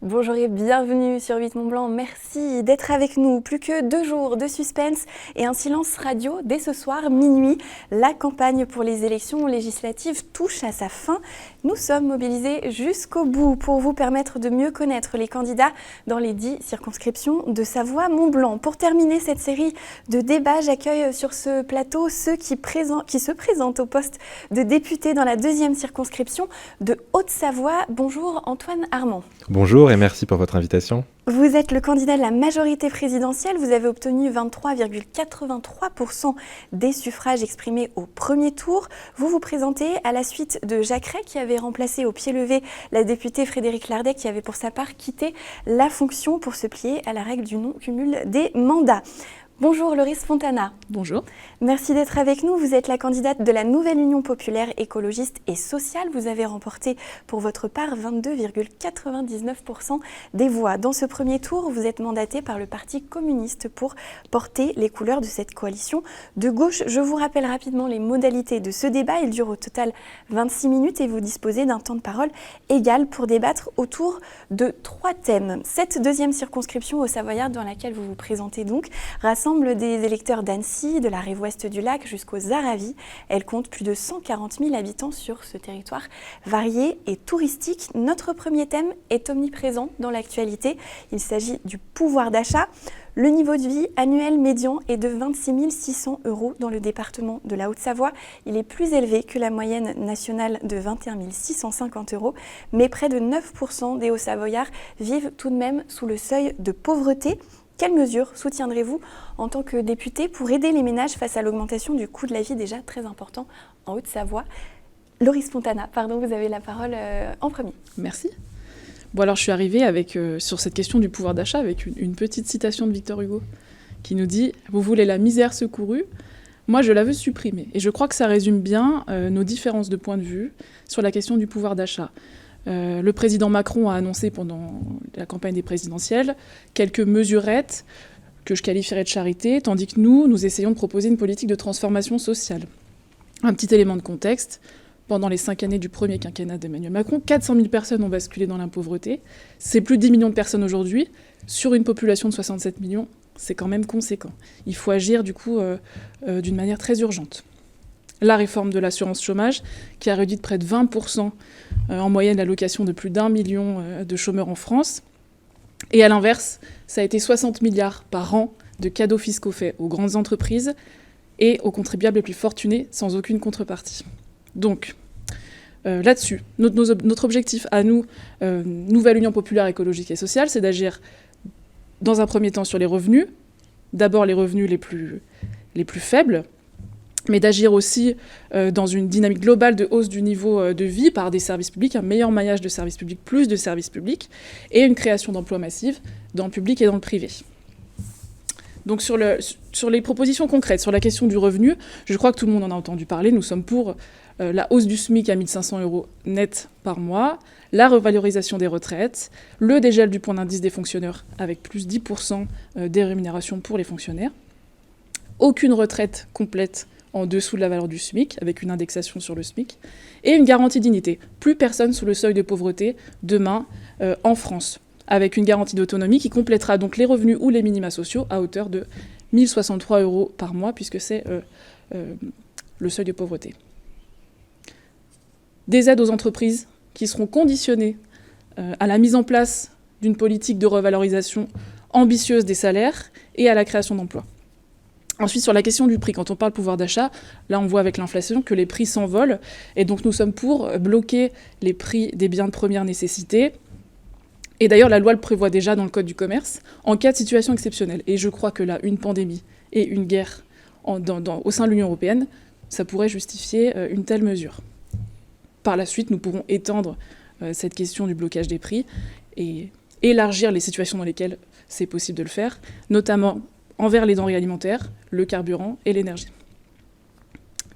Bonjour et bienvenue sur 8 Mont Blanc. Merci d'être avec nous. Plus que 2 jours de suspense et un silence radio dès ce soir, minuit. La campagne pour les élections législatives touche à sa fin. Nous sommes mobilisés jusqu'au bout pour vous permettre de mieux connaître les candidats dans les 10 circonscriptions de Savoie-Mont-Blanc. Pour terminer cette série de débats, j'accueille sur ce plateau ceux qui se présentent au poste de député dans la 2e circonscription de Haute-Savoie. Bonjour Antoine Armand. Bonjour et merci pour votre invitation. Vous êtes le candidat de la majorité présidentielle. Vous avez obtenu 23,83% des suffrages exprimés au premier tour. Vous vous présentez à la suite de Jacques Rey, qui avait remplacé au pied levé la députée Frédérique Lardet, qui avait pour sa part quitté la fonction pour se plier à la règle du non-cumul des mandats. Bonjour Loris Fontana. Bonjour. Merci d'être avec nous. Vous êtes la candidate de la Nouvelle Union populaire écologiste et sociale. Vous avez remporté pour votre part 22,99% des voix. Dans ce premier tour, vous êtes mandatée par le Parti communiste pour porter les couleurs de cette coalition de gauche. Je vous rappelle rapidement les modalités de ce débat. Il dure au total 26 minutes et vous disposez d'un temps de parole égal pour débattre autour de 3 thèmes. Cette 2e circonscription au Savoyard dans laquelle vous vous présentez donc rassemble des électeurs d'Annecy, de la rive ouest du lac jusqu'aux Aravis. Elle compte plus de 140 000 habitants sur ce territoire varié et touristique. Notre premier thème est omniprésent dans l'actualité. Il s'agit du pouvoir d'achat. Le niveau de vie annuel médian est de 26 600 € dans le département de la Haute-Savoie. Il est plus élevé que la moyenne nationale de 21 650 €, mais près de 9% des Hauts-Savoyards vivent tout de même sous le seuil de pauvreté. Quelles mesures soutiendrez-vous en tant que député pour aider les ménages face à l'augmentation du coût de la vie déjà très important en Haute-Savoie? Loris Fontana, vous avez la parole en premier. Merci. Bon, alors je suis arrivée sur cette question du pouvoir d'achat avec une petite citation de Victor Hugo qui nous dit « Vous voulez la misère secourue ? Moi, je la veux supprimer ». Et je crois que ça résume bien nos différences de point de vue sur la question du pouvoir d'achat. Le président Macron a annoncé pendant la campagne des présidentielles quelques mesurettes que je qualifierais de charité, tandis que nous essayons de proposer une politique de transformation sociale. Un petit élément de contexte, pendant les 5 années du premier quinquennat d'Emmanuel Macron, 400 000 personnes ont basculé dans la pauvreté. C'est plus de 10 millions de personnes aujourd'hui. Sur une population de 67 millions, c'est quand même conséquent. Il faut agir du coup d'une manière très urgente. La réforme de l'assurance chômage, qui a réduit de près de 20% en moyenne l'allocation de plus d'1 million de chômeurs en France. Et à l'inverse, ça a été 60 milliards par an de cadeaux fiscaux faits aux grandes entreprises et aux contribuables les plus fortunés sans aucune contrepartie. Donc, là-dessus, notre objectif à nous, Nouvelle Union populaire écologique et sociale, c'est d'agir dans un premier temps sur les revenus, d'abord les revenus les plus faibles, mais d'agir aussi dans une dynamique globale de hausse du niveau de vie par des services publics, un meilleur maillage de services publics, plus de services publics, et une création d'emplois massifs dans le public et dans le privé. Donc sur les propositions concrètes, sur la question du revenu, je crois que tout le monde en a entendu parler. Nous sommes pour la hausse du SMIC à 1 500 € net par mois, la revalorisation des retraites, le dégel du point d'indice des fonctionnaires avec plus 10% des rémunérations pour les fonctionnaires, aucune retraite complète en dessous de la valeur du SMIC, avec une indexation sur le SMIC, et une garantie dignité. Plus personne sous le seuil de pauvreté demain en France, avec une garantie d'autonomie qui complétera donc les revenus ou les minima sociaux à hauteur de 1 063 € par mois, puisque c'est le seuil de pauvreté. Des aides aux entreprises qui seront conditionnées à la mise en place d'une politique de revalorisation ambitieuse des salaires et à la création d'emplois. Ensuite, sur la question du prix, quand on parle pouvoir d'achat, là on voit avec l'inflation que les prix s'envolent, et donc nous sommes pour bloquer les prix des biens de première nécessité. Et d'ailleurs, la loi le prévoit déjà dans le Code du commerce, en cas de situation exceptionnelle. Et je crois que là, une pandémie et une guerre au sein de l'Union européenne, ça pourrait justifier une telle mesure. Par la suite, nous pourrons étendre cette question du blocage des prix et élargir les situations dans lesquelles c'est possible de le faire, notamment envers les denrées alimentaires, le carburant et l'énergie.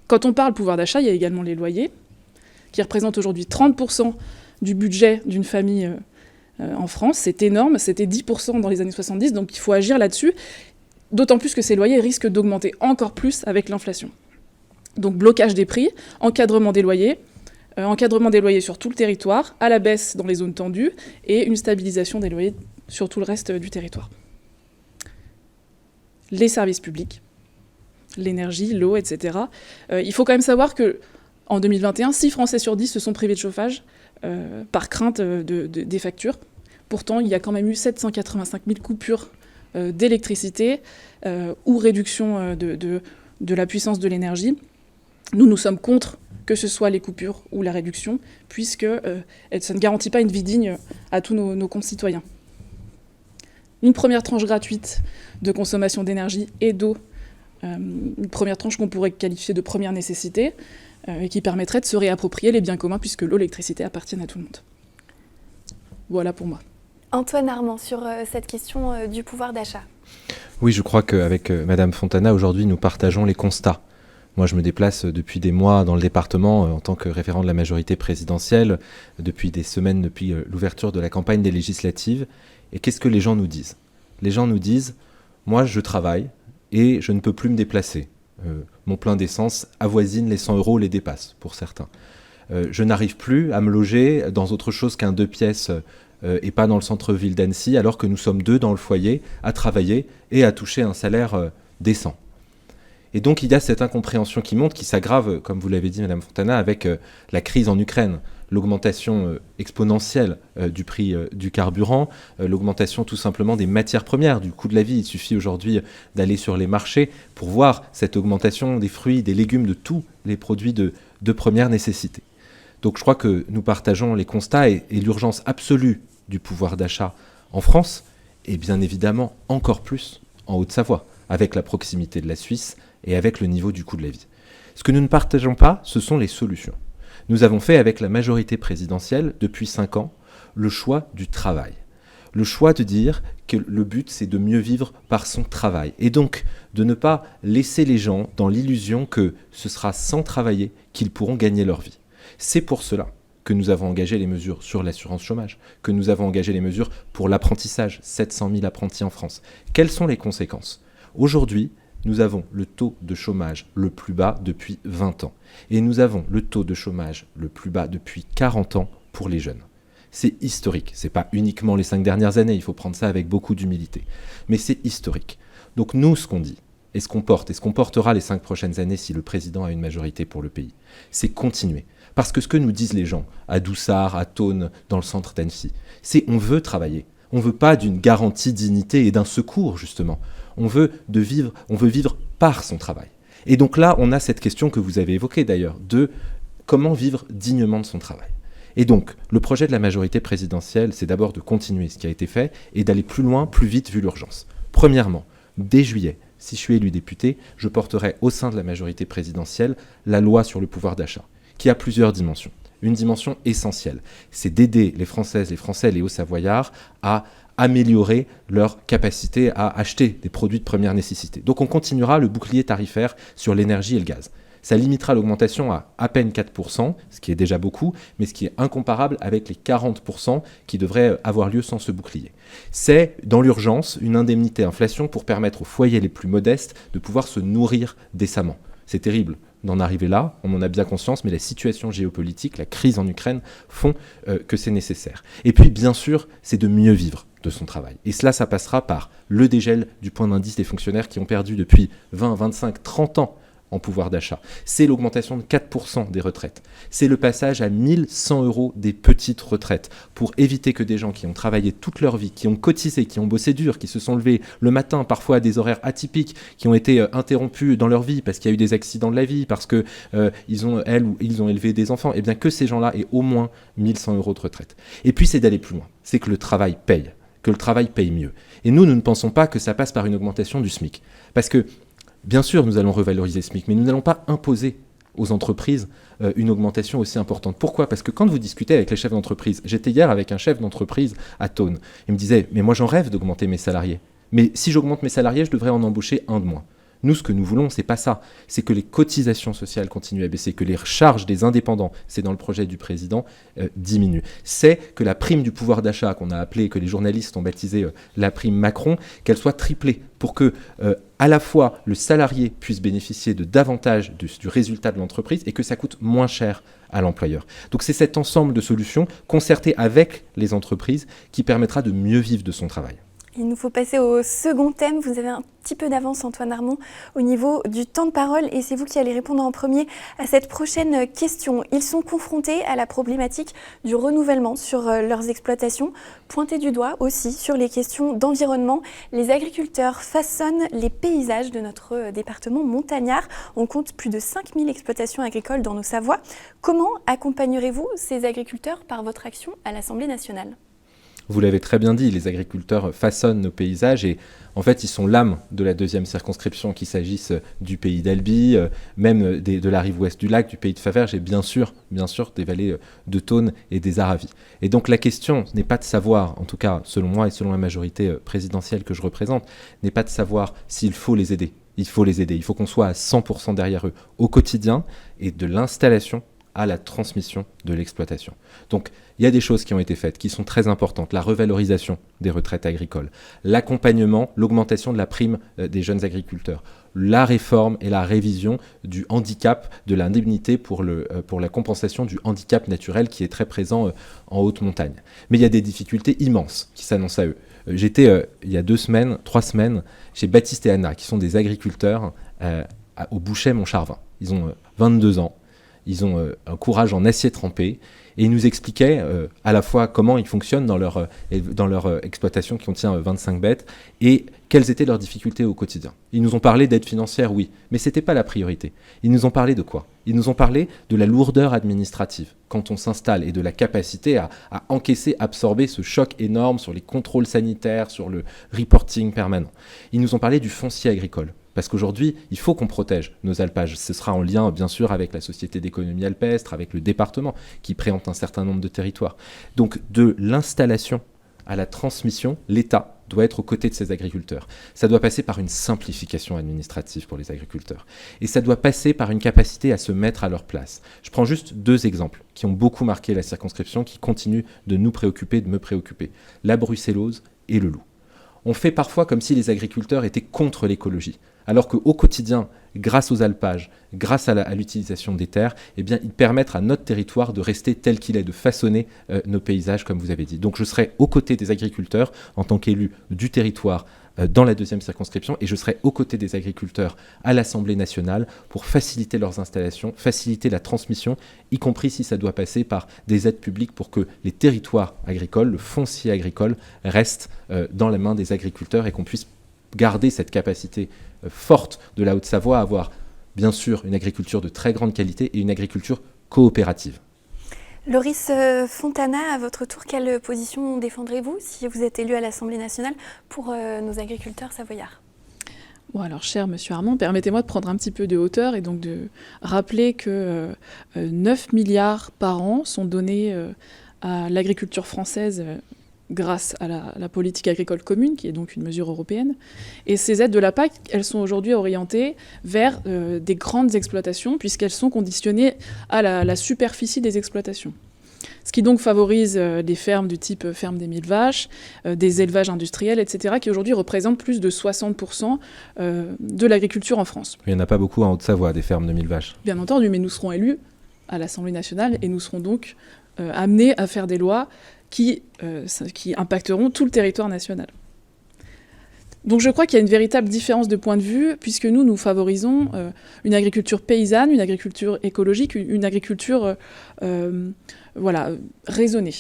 Quand on parle pouvoir d'achat, il y a également les loyers, qui représentent aujourd'hui 30% du budget d'une famille en France. C'est énorme, c'était 10% dans les années 70, donc il faut agir là-dessus, d'autant plus que ces loyers risquent d'augmenter encore plus avec l'inflation. Donc blocage des prix, encadrement des loyers, encadrement des loyers sur tout le territoire, à la baisse dans les zones tendues, et une stabilisation des loyers sur tout le reste du territoire. Les services publics, l'énergie, l'eau, etc. Il faut quand même savoir qu'en 2021, 6 Français sur 10 se sont privés de chauffage par crainte des factures. Pourtant, il y a quand même eu 785 000 coupures d'électricité ou réduction de la puissance de l'énergie. Nous sommes contre que ce soit les coupures ou la réduction, puisque ça ne garantit pas une vie digne à tous nos concitoyens. Une première tranche gratuite de consommation d'énergie et d'eau, une première tranche qu'on pourrait qualifier de première nécessité, et qui permettrait de se réapproprier les biens communs, puisque l'eau, l'électricité appartiennent à tout le monde. Voilà pour moi. Antoine Armand, sur cette question du pouvoir d'achat. Oui, je crois qu'avec Madame Fontana, aujourd'hui, nous partageons les constats. Moi, je me déplace depuis des mois dans le département en tant que référent de la majorité présidentielle, depuis des semaines, depuis l'ouverture de la campagne des législatives. Et qu'est-ce que les gens nous disent ? Les gens nous disent « Moi, je travaille et je ne peux plus me déplacer. Mon plein d'essence avoisine les 100 €, les dépasse pour certains. Je n'arrive plus à me loger dans autre chose qu'un 2 pièces et pas dans le centre-ville d'Annecy, alors que nous sommes 2 dans le foyer à travailler et à toucher un salaire décent. » Et donc il y a cette incompréhension qui monte, qui s'aggrave, comme vous l'avez dit Madame Fontana, avec la crise en Ukraine, l'augmentation exponentielle du prix du carburant, l'augmentation tout simplement des matières premières, du coût de la vie. Il suffit aujourd'hui d'aller sur les marchés pour voir cette augmentation des fruits, des légumes, de tous les produits de première nécessité. Donc je crois que nous partageons les constats et l'urgence absolue du pouvoir d'achat en France, et bien évidemment encore plus en Haute-Savoie, avec la proximité de la Suisse et avec le niveau du coût de la vie. Ce que nous ne partageons pas, ce sont les solutions. Nous avons fait avec la majorité présidentielle, depuis 5 ans, le choix du travail. Le choix de dire que le but, c'est de mieux vivre par son travail. Et donc, de ne pas laisser les gens dans l'illusion que ce sera sans travailler qu'ils pourront gagner leur vie. C'est pour cela que nous avons engagé les mesures sur l'assurance chômage, que nous avons engagé les mesures pour l'apprentissage, 700 000 apprentis en France. Quelles sont les conséquences ? Aujourd'hui, nous avons le taux de chômage le plus bas depuis 20 ans. Et nous avons le taux de chômage le plus bas depuis 40 ans pour les jeunes. C'est historique. Ce n'est pas uniquement les 5 dernières années, il faut prendre ça avec beaucoup d'humilité. Mais c'est historique. Donc nous, ce qu'on dit, et ce qu'on porte, et ce qu'on portera les 5 prochaines années si le président a une majorité pour le pays, c'est continuer. Parce que ce que nous disent les gens, à Doussard, à Thônes, dans le centre d'Annecy, c'est on veut travailler. On ne veut pas d'une garantie dignité et d'un secours, justement. On veut vivre par son travail. Et donc là, on a cette question que vous avez évoquée d'ailleurs, de comment vivre dignement de son travail. Et donc, le projet de la majorité présidentielle, c'est d'abord de continuer ce qui a été fait et d'aller plus loin, plus vite, vu l'urgence. Premièrement, dès juillet, si je suis élu député, je porterai au sein de la majorité présidentielle la loi sur le pouvoir d'achat, qui a plusieurs dimensions. Une dimension essentielle, c'est d'aider les Françaises, les Français et les Hauts-Savoyards à améliorer leur capacité à acheter des produits de première nécessité. Donc on continuera le bouclier tarifaire sur l'énergie et le gaz. Ça limitera l'augmentation à peine 4%, ce qui est déjà beaucoup, mais ce qui est incomparable avec les 40% qui devraient avoir lieu sans ce bouclier. C'est, dans l'urgence, une indemnité inflation pour permettre aux foyers les plus modestes de pouvoir se nourrir décemment. C'est terrible d'en arriver là, on en a bien conscience, mais la situation géopolitique, la crise en Ukraine font que c'est nécessaire. Et puis, bien sûr, c'est de mieux vivre de son travail. Et cela, ça passera par le dégel du point d'indice des fonctionnaires qui ont perdu depuis 20, 25, 30 ans en pouvoir d'achat. C'est l'augmentation de 4% des retraites. C'est le passage à 1 100 € des petites retraites pour éviter que des gens qui ont travaillé toute leur vie, qui ont cotisé, qui ont bossé dur, qui se sont levés le matin, parfois à des horaires atypiques, qui ont été interrompus dans leur vie parce qu'il y a eu des accidents de la vie, parce que ils ont élevé des enfants, et bien que ces gens-là aient au moins 1 100 € de retraite. Et puis c'est d'aller plus loin. C'est que le travail paye, que le travail paye mieux. Et nous ne pensons pas que ça passe par une augmentation du SMIC. Parce que bien sûr, nous allons revaloriser le SMIC, mais nous n'allons pas imposer aux entreprises une augmentation aussi importante. Pourquoi ? Parce que quand vous discutez avec les chefs d'entreprise, j'étais hier avec un chef d'entreprise à Thônes, il me disait « mais moi j'en rêve d'augmenter mes salariés. Mais si j'augmente mes salariés, je devrais en embaucher un de moins. » Nous, ce que nous voulons, c'est pas ça. C'est que les cotisations sociales continuent à baisser, que les charges des indépendants, c'est dans le projet du président, diminuent. C'est que la prime du pouvoir d'achat qu'on a appelée, que les journalistes ont baptisé la prime Macron, qu'elle soit triplée pour que à la fois le salarié puisse bénéficier de davantage du résultat de l'entreprise et que ça coûte moins cher à l'employeur. Donc c'est cet ensemble de solutions concertées avec les entreprises qui permettra de mieux vivre de son travail. Il nous faut passer au second thème. Vous avez un petit peu d'avance, Antoine Armand, au niveau du temps de parole et c'est vous qui allez répondre en premier à cette prochaine question. Ils sont confrontés à la problématique du renouvellement sur leurs exploitations. Pointés du doigt aussi sur les questions d'environnement. Les agriculteurs façonnent les paysages de notre département montagnard. On compte plus de 5000 exploitations agricoles dans nos Savoies. Comment accompagnerez-vous ces agriculteurs par votre action à l'Assemblée nationale ? Vous l'avez très bien dit, les agriculteurs façonnent nos paysages et en fait ils sont l'âme de la deuxième circonscription, qu'il s'agisse du pays d'Albi, même de la rive ouest du lac, du pays de Faverges et bien sûr des vallées de Thône et des Aravis. Et donc la question n'est pas de savoir, en tout cas selon moi et selon la majorité présidentielle que je représente, n'est pas de savoir s'il faut les aider. Il faut les aider, il faut qu'on soit à 100% derrière eux au quotidien et de l'installation à la transmission de l'exploitation. Donc, il y a des choses qui ont été faites, qui sont très importantes. La revalorisation des retraites agricoles, l'accompagnement, l'augmentation de la prime des jeunes agriculteurs, la réforme et la révision du handicap, de l'indemnité pour la compensation du handicap naturel qui est très présent en haute montagne. Mais il y a des difficultés immenses qui s'annoncent à eux. J'étais, il y a 3 semaines, chez Baptiste et Anna, qui sont des agriculteurs au Bouchet-Montcharvin. Ils ont 22 ans. Ils ont un courage en acier trempé et ils nous expliquaient à la fois comment ils fonctionnent dans leur exploitation qui contient 25 bêtes et quelles étaient leurs difficultés au quotidien. Ils nous ont parlé d'aide financière, oui, mais ce n'était pas la priorité. Ils nous ont parlé de quoi ? Ils nous ont parlé de la lourdeur administrative quand on s'installe et de la capacité à encaisser, absorber ce choc énorme sur les contrôles sanitaires, sur le reporting permanent. Ils nous ont parlé du foncier agricole. Parce qu'aujourd'hui, il faut qu'on protège nos alpages. Ce sera en lien, bien sûr, avec la Société d'économie alpestre, avec le département, qui préempte un certain nombre de territoires. Donc, de l'installation à la transmission, l'État doit être aux côtés de ces agriculteurs. Ça doit passer par une simplification administrative pour les agriculteurs. Et ça doit passer par une capacité à se mettre à leur place. Je prends juste 2 exemples qui ont beaucoup marqué la circonscription, qui continuent de nous préoccuper, de me préoccuper. La brucellose et le loup. On fait parfois comme si les agriculteurs étaient contre l'écologie. Alors qu'au quotidien, grâce aux alpages, grâce à l'utilisation des terres, eh bien, ils permettent à notre territoire de rester tel qu'il est, de façonner nos paysages, comme vous avez dit. Donc je serai aux côtés des agriculteurs en tant qu'élu du territoire dans la deuxième circonscription et je serai aux côtés des agriculteurs à l'Assemblée nationale pour faciliter leurs installations, faciliter la transmission, y compris si ça doit passer par des aides publiques pour que les territoires agricoles, le foncier agricole, restent dans les mains des agriculteurs et qu'on puisse garder cette capacité forte de la Haute-Savoie à avoir, bien sûr, une agriculture de très grande qualité et une agriculture coopérative. Loris Fontana, à votre tour, quelle position défendrez-vous si vous êtes élu à l'Assemblée nationale pour nos agriculteurs savoyards ? Bon alors, cher Monsieur Armand, permettez-moi de prendre un petit peu de hauteur et donc de rappeler que 9 milliards par an sont donnés à l'agriculture française grâce à la politique agricole commune, qui est donc une mesure européenne. Et ces aides de la PAC, elles sont aujourd'hui orientées vers des grandes exploitations, puisqu'elles sont conditionnées à la superficie des exploitations. Ce qui donc favorise des fermes du type ferme des 1000 vaches, des élevages industriels, etc., qui aujourd'hui représentent plus de 60% de l'agriculture en France. Il n'y en a pas beaucoup en Haute-Savoie, des fermes de 1000 vaches. Bien entendu, mais nous serons élus à l'Assemblée nationale et nous serons donc amenés à faire des lois qui impacteront tout le territoire national. Donc je crois qu'il y a une véritable différence de point de vue, puisque nous favorisons une agriculture paysanne, une agriculture écologique, une agriculture raisonnée.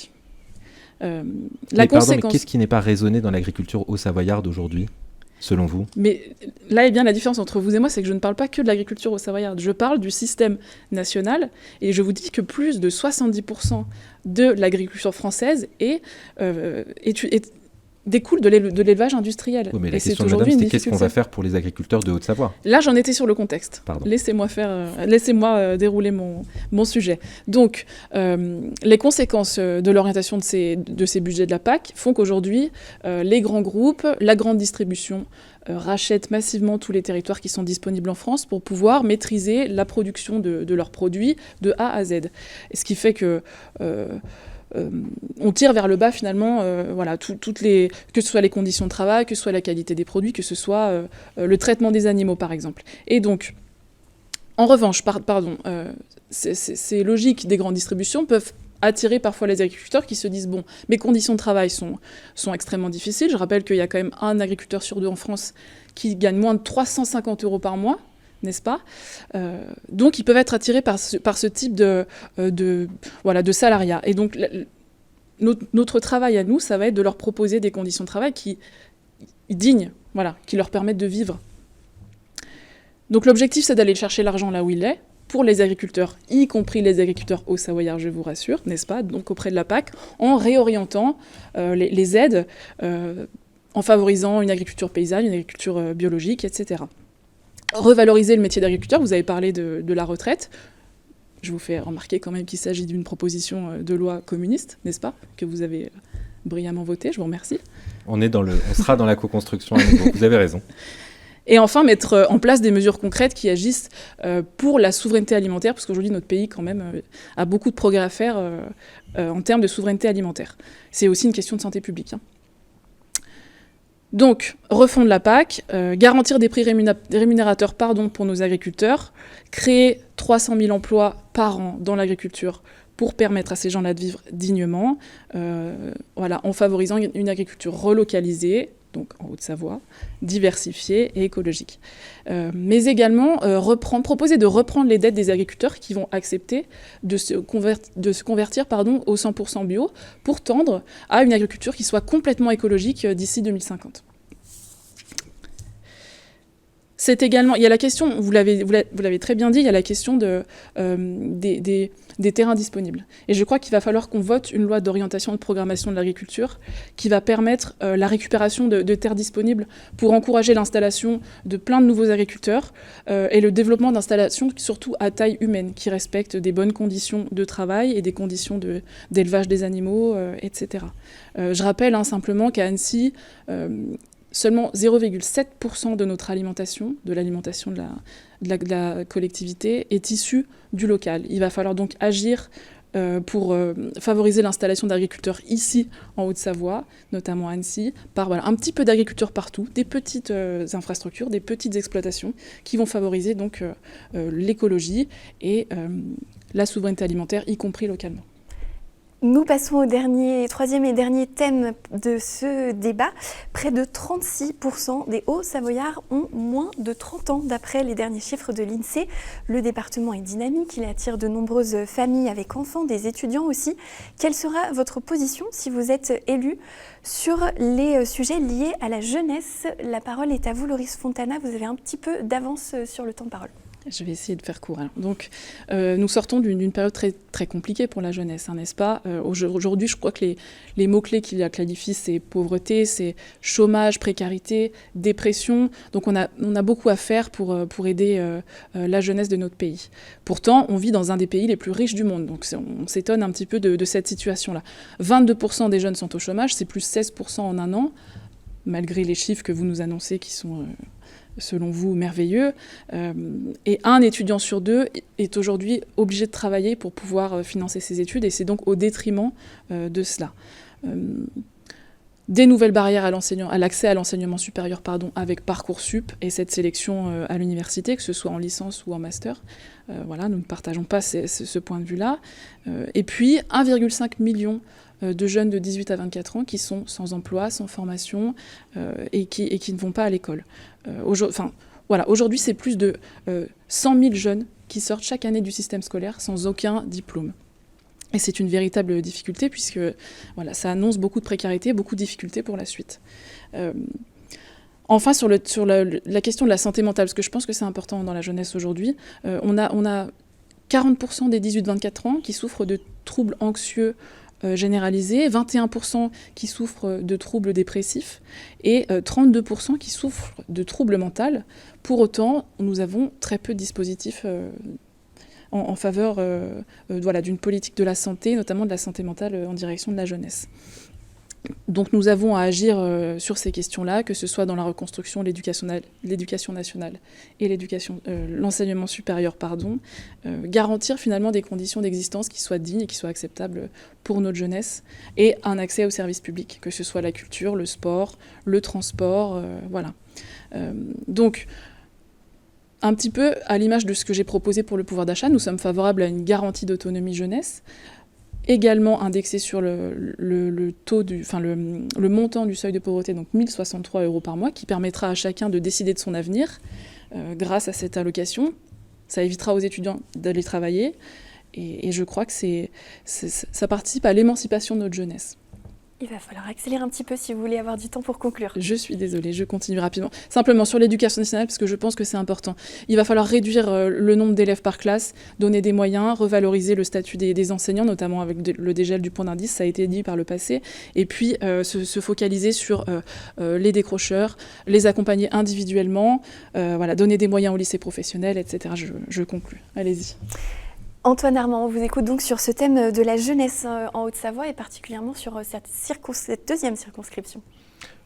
Mais qu'est-ce qui n'est pas raisonné dans l'agriculture haut-savoyarde aujourd'hui, selon vous ? Mais là est bien la différence entre vous et moi, c'est que je ne parle pas que de l'agriculture haut-savoyarde, je parle du système national, et je vous dis que plus de 70% de l'agriculture française est découle de l'élevage industriel. Oui, mais la Et c'est question de madame, aujourd'hui une c'était qu'est-ce qu'on va difficulté. faire pour les agriculteurs de Haute-Savoie? Là, j'en étais sur le contexte. Pardon. Laissez-moi dérouler mon sujet. Donc, les conséquences de l'orientation de ces budgets de la PAC font qu'aujourd'hui, les grands groupes, la grande distribution, rachètent massivement tous les territoires qui sont disponibles en France pour pouvoir maîtriser la production de leurs produits de A à Z. Et ce qui fait que... on tire vers le bas finalement, que ce soit les conditions de travail, que ce soit la qualité des produits, que ce soit le traitement des animaux par exemple. Et donc, en revanche, ces logiques des grandes distributions peuvent attirer parfois les agriculteurs qui se disent « bon, mes conditions de travail sont extrêmement difficiles ». Je rappelle qu'il y a quand même un agriculteur sur deux en France qui gagne moins de 350 € par mois, n'est-ce pas? Donc, ils peuvent être attirés par ce type de salariat. Et donc, notre travail à nous, ça va être de leur proposer des conditions de travail dignes, qui leur permettent de vivre. Donc, l'objectif, c'est d'aller chercher l'argent là où il est, pour les agriculteurs, y compris les agriculteurs haut-savoyards, je vous rassure, n'est-ce pas? Donc, auprès de la PAC, en réorientant les aides, en favorisant une agriculture paysanne, une agriculture biologique, etc. Revaloriser le métier d'agriculteur, vous avez parlé de la retraite. Je vous fais remarquer quand même qu'il s'agit d'une proposition de loi communiste, n'est-ce pas? Que vous avez brillamment votée, je vous remercie. On sera dans la co-construction à nouveau, vous avez raison. Et enfin, mettre en place des mesures concrètes qui agissent pour la souveraineté alimentaire, parce qu'aujourd'hui, notre pays, quand même, a beaucoup de progrès à faire en termes de souveraineté alimentaire. C'est aussi une question de santé publique. Donc, refondre la PAC, garantir des prix rémunérateurs pour nos agriculteurs, créer 300 000 emplois par an dans l'agriculture pour permettre à ces gens-là de vivre dignement, en favorisant une agriculture relocalisée, donc en Haute-Savoie, diversifiée et écologique. Mais également proposer de reprendre les dettes des agriculteurs qui vont accepter de se convertir au 100% bio pour tendre à une agriculture qui soit complètement écologique d'ici 2050. C'est également, il y a la question, vous l'avez très bien dit, il y a la question des terrains disponibles. Et je crois qu'il va falloir qu'on vote une loi d'orientation et de programmation de l'agriculture qui va permettre la récupération de terres disponibles pour encourager l'installation de plein de nouveaux agriculteurs et le développement d'installations surtout à taille humaine qui respectent des bonnes conditions de travail et des conditions d'élevage des animaux, etc. Je rappelle simplement qu'à Annecy, seulement 0,7% de notre alimentation, de l'alimentation de la collectivité, est issue du local. Il va falloir donc agir pour favoriser l'installation d'agriculteurs ici, en Haute-Savoie, notamment à Annecy, par un petit peu d'agriculture partout, des petites infrastructures, des petites exploitations qui vont favoriser donc l'écologie et la souveraineté alimentaire, y compris localement. Nous passons au troisième et dernier thème de ce débat. Près de 36% des Hauts-Savoyards ont moins de 30 ans, d'après les derniers chiffres de l'INSEE. Le département est dynamique, il attire de nombreuses familles avec enfants, des étudiants aussi. Quelle sera votre position si vous êtes élu sur les sujets liés à la jeunesse? La parole est à vous, Loris Fontana. Vous avez un petit peu d'avance sur le temps de parole. Je vais essayer de faire court. Donc, nous sortons d'une période très, très compliquée pour la jeunesse, n'est-ce pas? Aujourd'hui, je crois que les mots-clés qu'il la qualifient, c'est pauvreté, c'est chômage, précarité, dépression. Donc, on a beaucoup à faire pour aider la jeunesse de notre pays. Pourtant, on vit dans un des pays les plus riches du monde. Donc, on s'étonne un petit peu de cette situation-là. 22% des jeunes sont au chômage, c'est plus 16% en un an, malgré les chiffres que vous nous annoncez qui sont... selon vous, merveilleux. Et un étudiant sur deux est aujourd'hui obligé de travailler pour pouvoir financer ses études, et c'est donc au détriment de cela. Des nouvelles barrières à l'accès à l'enseignement supérieur, avec Parcoursup et cette sélection à l'université, que ce soit en licence ou en master. Nous ne partageons pas ce point de vue-là. Et puis, 1,5 million de jeunes de 18 à 24 ans qui sont sans emploi, sans formation et qui ne vont pas à l'école. Aujourd'hui, c'est plus de 100 000 jeunes qui sortent chaque année du système scolaire sans aucun diplôme. Et c'est une véritable difficulté puisque ça annonce beaucoup de précarité, beaucoup de difficultés pour la suite. Enfin, sur la question de la santé mentale, parce que je pense que c'est important dans la jeunesse aujourd'hui, on a 40% des 18-24 ans qui souffrent de troubles anxieux généralisée, 21% qui souffrent de troubles dépressifs et 32% qui souffrent de troubles mentaux. Pour autant, nous avons très peu de dispositifs en faveur d'une politique de la santé, notamment de la santé mentale en direction de la jeunesse. Donc nous avons à agir sur ces questions-là, que ce soit dans la reconstruction, l'éducation nationale et l'enseignement supérieur, garantir finalement des conditions d'existence qui soient dignes et qui soient acceptables pour notre jeunesse, et un accès aux services publics, que ce soit la culture, le sport, le transport, voilà. Donc, un petit peu à l'image de ce que j'ai proposé pour le pouvoir d'achat, nous sommes favorables à une garantie d'autonomie jeunesse, également indexé sur le montant du seuil de pauvreté, donc 1 063 € par mois, qui permettra à chacun de décider de son avenir grâce à cette allocation. Ça évitera aux étudiants d'aller travailler et je crois que ça participe à l'émancipation de notre jeunesse. Il va falloir accélérer un petit peu si vous voulez avoir du temps pour conclure. Je suis désolée, je continue rapidement. Simplement sur l'éducation nationale, parce que je pense que c'est important. Il va falloir réduire le nombre d'élèves par classe, donner des moyens, revaloriser le statut des enseignants, notamment avec le dégel du point d'indice, ça a été dit par le passé, et puis se focaliser sur les décrocheurs, les accompagner individuellement, donner des moyens aux lycées professionnels, etc. Je conclus. Allez-y. Antoine Armand, on vous écoute donc sur ce thème de la jeunesse en Haute-Savoie et particulièrement sur cette deuxième circonscription.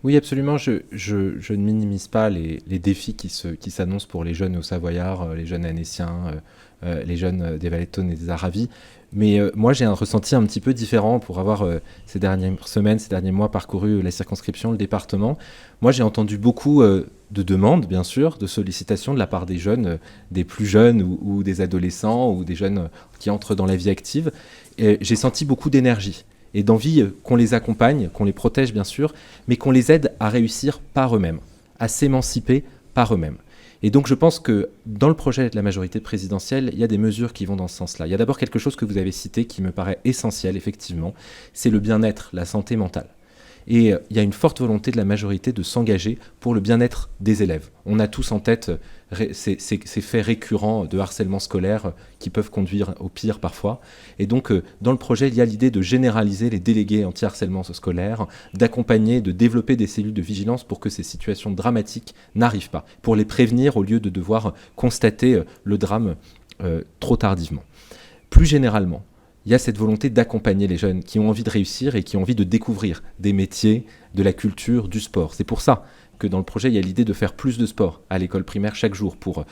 Oui, absolument. Je ne minimise pas les défis qui s'annoncent pour les jeunes Haut-Savoyards, les jeunes Annéciens, les jeunes des Vallées de Thône et des Aravis. Mais moi, j'ai un ressenti un petit peu différent pour avoir ces dernières semaines, ces derniers mois parcouru la circonscription, le département. Moi, j'ai entendu beaucoup de demandes, bien sûr, de sollicitations de la part des jeunes, des plus jeunes ou des adolescents ou des jeunes qui entrent dans la vie active. Et j'ai senti beaucoup d'énergie et d'envie qu'on les accompagne, qu'on les protège, bien sûr, mais qu'on les aide à réussir par eux-mêmes, à s'émanciper par eux-mêmes. Et donc je pense que dans le projet de la majorité présidentielle, il y a des mesures qui vont dans ce sens-là. Il y a d'abord quelque chose que vous avez cité qui me paraît essentiel, effectivement, c'est le bien-être, la santé mentale. Et il y a une forte volonté de la majorité de s'engager pour le bien-être des élèves. On a tous en tête ces faits récurrents de harcèlement scolaire qui peuvent conduire au pire parfois. Et donc, dans le projet, il y a l'idée de généraliser les délégués anti-harcèlement scolaire, d'accompagner, de développer des cellules de vigilance pour que ces situations dramatiques n'arrivent pas, pour les prévenir au lieu de devoir constater le drame trop tardivement. Plus généralement, il y a cette volonté d'accompagner les jeunes qui ont envie de réussir et qui ont envie de découvrir des métiers, de la culture, du sport. C'est pour ça que dans le projet, il y a l'idée de faire plus de sport à l'école primaire chaque jour pour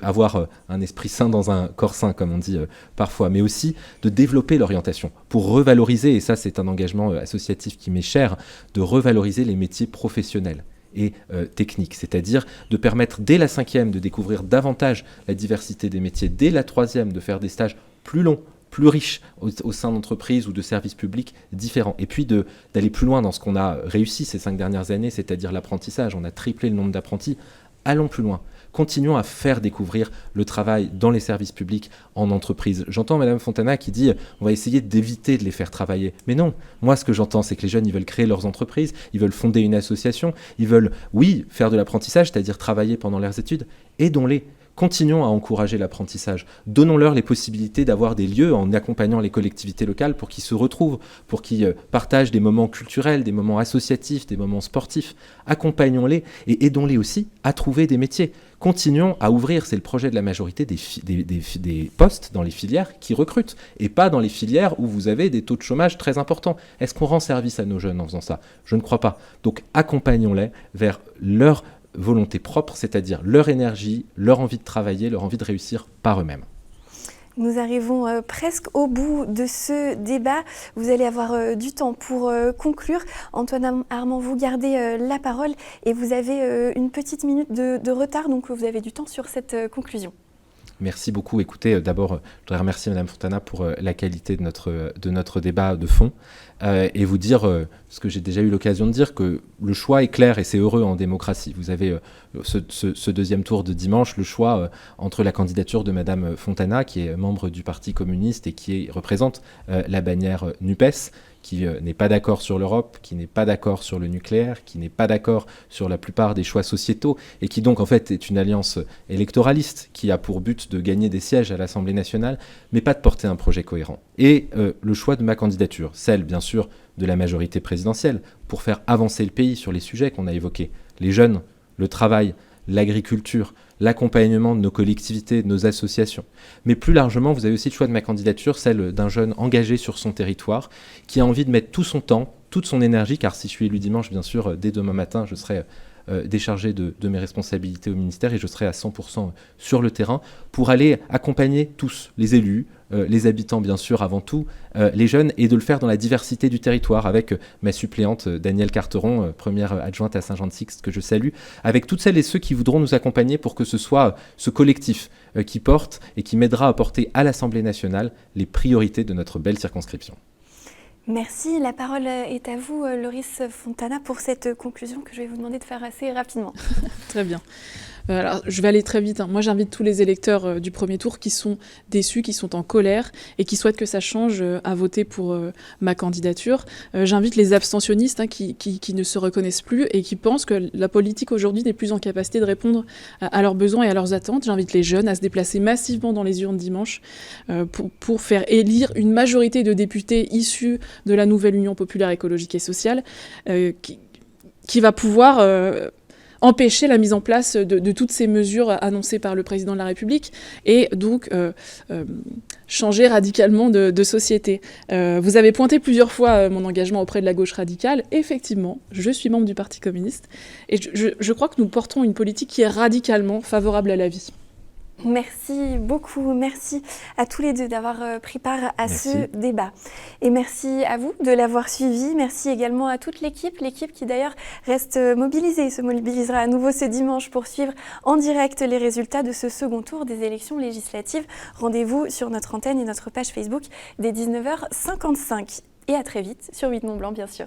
avoir un esprit sain dans un corps sain, comme on dit parfois, mais aussi de développer l'orientation pour revaloriser, et ça c'est un engagement associatif qui m'est cher, de revaloriser les métiers professionnels et techniques, c'est-à-dire de permettre dès la 5e de découvrir davantage la diversité des métiers, dès la 3e de faire des stages plus longs, plus riches au sein d'entreprises ou de services publics différents. Et puis d'aller plus loin dans ce qu'on a réussi ces 5 dernières années, c'est-à-dire l'apprentissage. On a triplé le nombre d'apprentis. Allons plus loin. Continuons à faire découvrir le travail dans les services publics, en entreprise. J'entends Madame Fontana qui dit on va essayer d'éviter de les faire travailler. Mais non, moi ce que j'entends c'est que les jeunes ils veulent créer leurs entreprises, ils veulent fonder une association, ils veulent, oui, faire de l'apprentissage, c'est-à-dire travailler pendant leurs études. Aidons-les. Continuons à encourager l'apprentissage. Donnons-leur les possibilités d'avoir des lieux en accompagnant les collectivités locales pour qu'ils se retrouvent, pour qu'ils partagent des moments culturels, des moments associatifs, des moments sportifs. Accompagnons-les et aidons-les aussi à trouver des métiers. Continuons à ouvrir, c'est le projet de la majorité, des postes dans les filières qui recrutent et pas dans les filières où vous avez des taux de chômage très importants. Est-ce qu'on rend service à nos jeunes en faisant ça ? Je ne crois pas. Donc accompagnons-les vers leur volonté propre, c'est-à-dire leur énergie, leur envie de travailler, leur envie de réussir par eux-mêmes. Nous arrivons presque au bout de ce débat. Vous allez avoir du temps pour conclure. Antoine Armand, vous gardez la parole et vous avez une petite minute de retard, donc vous avez du temps sur cette conclusion. Merci beaucoup. Écoutez, d'abord, je voudrais remercier Madame Fontana pour la qualité de notre débat de fond et vous dire, ce que j'ai déjà eu l'occasion de dire, que le choix est clair et c'est heureux en démocratie. Vous avez ce deuxième tour de dimanche, le choix entre la candidature de Madame Fontana, qui est membre du Parti communiste et qui représente la bannière NUPES, qui n'est pas d'accord sur l'Europe, qui n'est pas d'accord sur le nucléaire, qui n'est pas d'accord sur la plupart des choix sociétaux, et qui donc en fait est une alliance électoraliste qui a pour but de gagner des sièges à l'Assemblée nationale, mais pas de porter un projet cohérent. Et le choix de ma candidature, celle bien sûr de la majorité présidentielle, pour faire avancer le pays sur les sujets qu'on a évoqués, les jeunes, le travail, l'agriculture, l'accompagnement de nos collectivités, de nos associations. Mais plus largement, vous avez aussi le choix de ma candidature, celle d'un jeune engagé sur son territoire, qui a envie de mettre tout son temps, toute son énergie, car si je suis élu dimanche, bien sûr, dès demain matin, je serai déchargé de mes responsabilités au ministère et je serai à 100% sur le terrain pour aller accompagner tous, les élus, les habitants bien sûr avant tout, les jeunes, et de le faire dans la diversité du territoire avec ma suppléante Danielle Carteron, première adjointe à Saint-Jean-de-Sixte que je salue, avec toutes celles et ceux qui voudront nous accompagner pour que ce soit ce collectif qui porte et qui m'aidera à porter à l'Assemblée nationale les priorités de notre belle circonscription. Merci. La parole est à vous, Loris Fontana, pour cette conclusion que je vais vous demander de faire assez rapidement. Très bien. Alors, je vais aller très vite. Moi, j'invite tous les électeurs du premier tour qui sont déçus, qui sont en colère et qui souhaitent que ça change à voter pour ma candidature. J'invite les abstentionnistes qui ne se reconnaissent plus et qui pensent que la politique aujourd'hui n'est plus en capacité de répondre à leurs besoins et à leurs attentes. J'invite les jeunes à se déplacer massivement dans les urnes dimanche pour faire élire une majorité de députés issus de la nouvelle Union populaire écologique et sociale qui va pouvoir empêcher la mise en place de toutes ces mesures annoncées par le président de la République et donc changer radicalement de société. Vous avez pointé plusieurs fois mon engagement auprès de la gauche radicale. Effectivement, je suis membre du Parti communiste et je crois que nous portons une politique qui est radicalement favorable à la vie. Merci beaucoup, merci à tous les deux d'avoir pris part à ce débat. Et merci à vous de l'avoir suivi, merci également à toute l'équipe qui d'ailleurs reste mobilisée, se mobilisera à nouveau ce dimanche pour suivre en direct les résultats de ce second tour des élections législatives. Rendez-vous sur notre antenne et notre page Facebook dès 19h55. Et à très vite sur 8 Mont Blanc bien sûr.